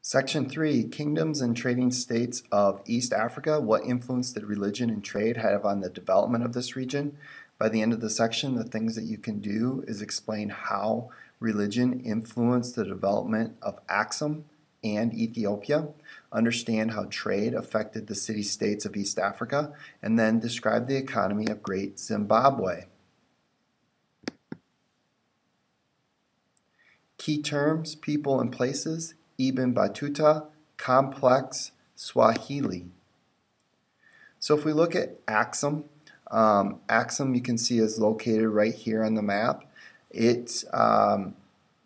Section 3, Kingdoms and Trading States of East Africa. What influence did religion and trade have on the development of this region? By the end of the section, the things that you can do is explain how religion influenced the development of Axum and Ethiopia, understand how trade affected the city-states of East Africa, and then describe the economy of Great Zimbabwe. Key terms, people and places: Ibn Battuta, complex, Swahili. So if we look at Axum, Axum you can see is located right here on the map. It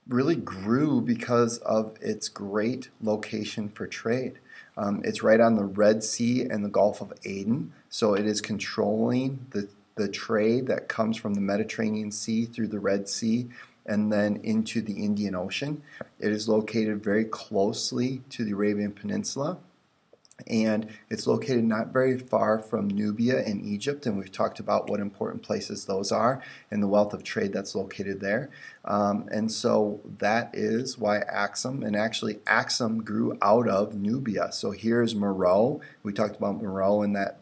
really grew because of its great location for trade. It's right on the Red Sea and the Gulf of Aden, so it is controlling the trade that comes from the Mediterranean Sea through the Red Sea and then into the Indian Ocean. It is located very closely to the Arabian Peninsula, and it's located not very far from Nubia and Egypt, and we've talked about what important places those are and the wealth of trade that's located there. And so that is why Axum, and actually Axum grew out of Nubia. So here's Meroe. We talked about Meroe in that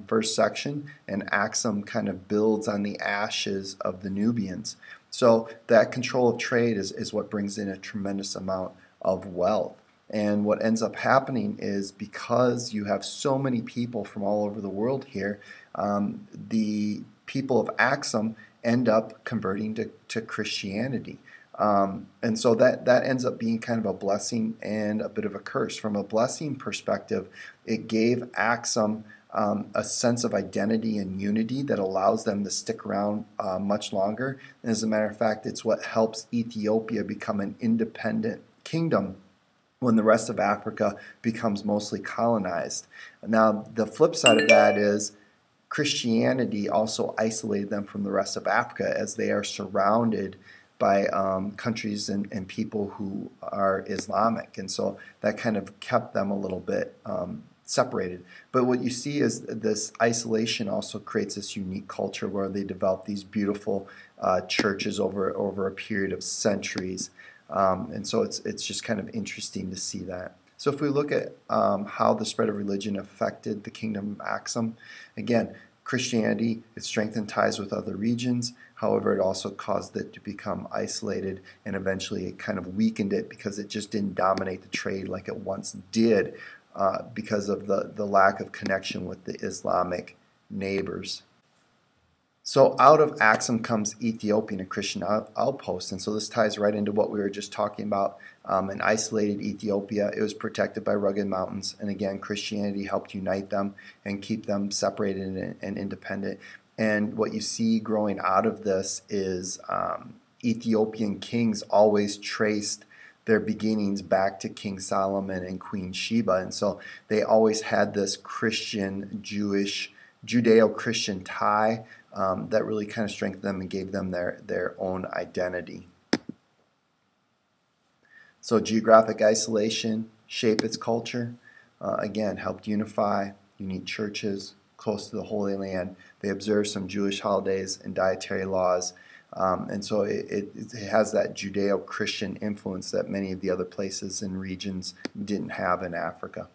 first section, and Axum kind of builds on the ashes of the Nubians. So that control of trade is what brings in a tremendous amount of wealth. And what ends up happening is, because you have so many people from all over the world here, the people of Axum end up converting to Christianity. And so that ends up being kind of a blessing and a bit of a curse. From a blessing perspective, it gave Axum a sense of identity and unity that allows them to stick around much longer. And as a matter of fact, it's what helps Ethiopia become an independent kingdom when the rest of Africa becomes mostly colonized. Now, the flip side of that is Christianity also isolated them from the rest of Africa, as they are surrounded by countries and people who are Islamic, and so that kind of kept them a little bit separated. But what you see is this isolation also creates this unique culture where they develop these beautiful churches over a period of centuries. And so it's just kind of interesting to see that. So if we look at how the spread of religion affected the kingdom of Axum, again, Christianity, it strengthened ties with other regions. However, it also caused it to become isolated, and eventually it kind of weakened it because it just didn't dominate the trade like it once did, because of the lack of connection with the Islamic neighbors. So out of Axum comes Ethiopian and Christian outposts, and so this ties right into what we were just talking about. An isolated Ethiopia, it was protected by rugged mountains, and again, Christianity helped unite them and keep them separated and independent. And what you see growing out of this is Ethiopian kings always traced their beginnings back to King Solomon and Queen Sheba, and so they always had this Judeo-Christian tie that really kind of strengthened them and gave them their own identity. So geographic isolation shaped its culture. Again, helped unify, unique churches close to the Holy Land. They observed some Jewish holidays and dietary laws. And so it has that Judeo-Christian influence that many of the other places and regions didn't have in Africa.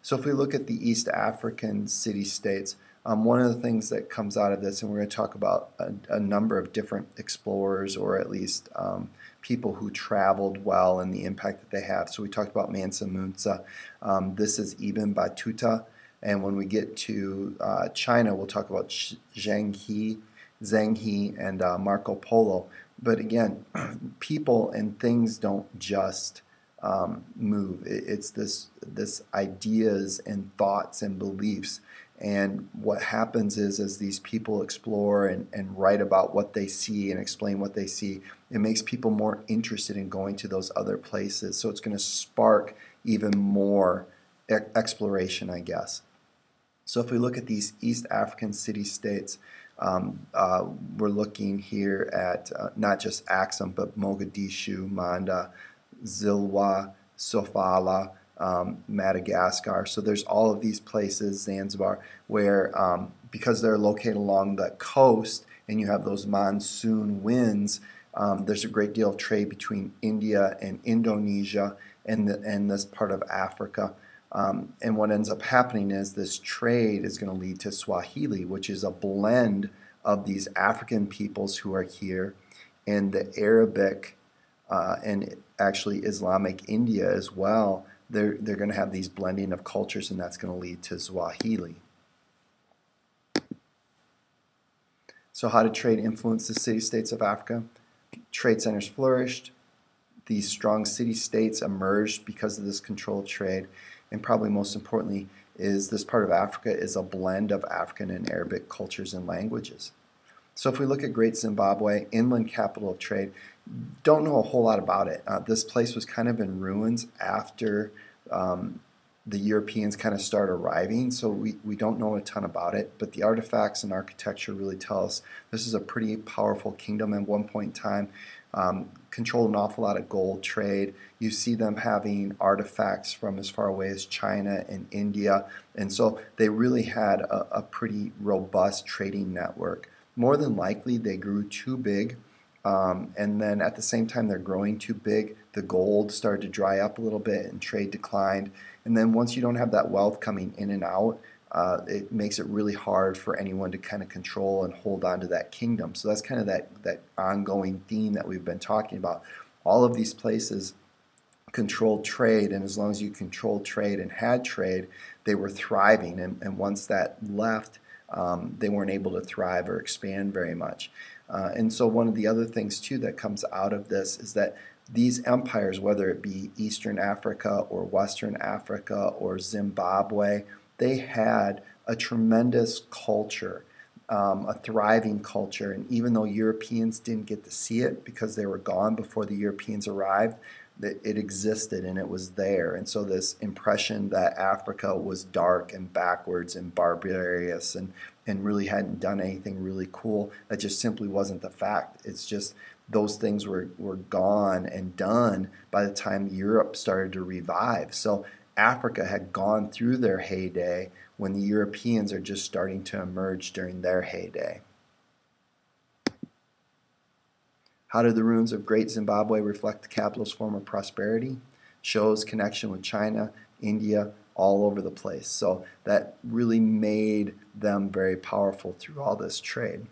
So if we look at the East African city-states, one of the things that comes out of this, and we're going to talk about a number of different explorers, or at least people who traveled well and the impact that they have. So we talked about Mansa Musa. This is Ibn Battuta. And when we get to China, we'll talk about Zheng He, and Marco Polo. But again, people and things don't just move. It's this ideas and thoughts and beliefs. And what happens is, as these people explore and write about what they see and explain what they see, it makes people more interested in going to those other places. So it's going to spark even more exploration, I guess. So if we look at these East African city-states, we're looking here at not just Axum, but Mogadishu, Manda, Zilwa, Sofala, Madagascar. So there's all of these places, Zanzibar, where because they're located along the coast and you have those monsoon winds, there's a great deal of trade between India and Indonesia, in this part of Africa. And what ends up happening is this trade is going to lead to Swahili, which is a blend of these African peoples who are here and the Arabic and actually Islamic India as well. They're going to have these blending of cultures, and that's going to lead to Swahili. So how did trade influence the city-states of Africa? Trade centers flourished. These strong city-states emerged because of this controlled trade. And probably most importantly is this part of Africa is a blend of African and Arabic cultures and languages. So if we look at Great Zimbabwe, inland capital of trade, don't know a whole lot about it. This place was kind of in ruins after the Europeans kind of start arriving, so we don't know a ton about it, but the artifacts and architecture really tell us this is a pretty powerful kingdom at one point in time. Controlled an awful lot of gold trade. You see them having artifacts from as far away as China and India, and so they really had a pretty robust trading network. More than likely they grew too big, and then at the same time they're growing too big, the gold started to dry up a little bit and trade declined. And then once you don't have that wealth coming in and out, it makes it really hard for anyone to kind of control and hold on to that kingdom. So that's kind of that ongoing theme that we've been talking about. All of these places controlled trade, and as long as you controlled trade and had trade, they were thriving. And once that left, they weren't able to thrive or expand very much. And so one of the other things too that comes out of this is that these empires, whether it be Eastern Africa or Western Africa or Zimbabwe, they had a tremendous culture, a thriving culture. And even though Europeans didn't get to see it because they were gone before the Europeans arrived, it existed and it was there. And so this impression that Africa was dark and backwards and barbarous and really hadn't done anything really cool, that just simply wasn't the fact. It's just those things were gone and done by the time Europe started to revive. So Africa had gone through their heyday when the Europeans are just starting to emerge during their heyday. How did the ruins of Great Zimbabwe reflect the capital's former prosperity? Shows connection with China, India, all over the place. So that really made them very powerful through all this trade.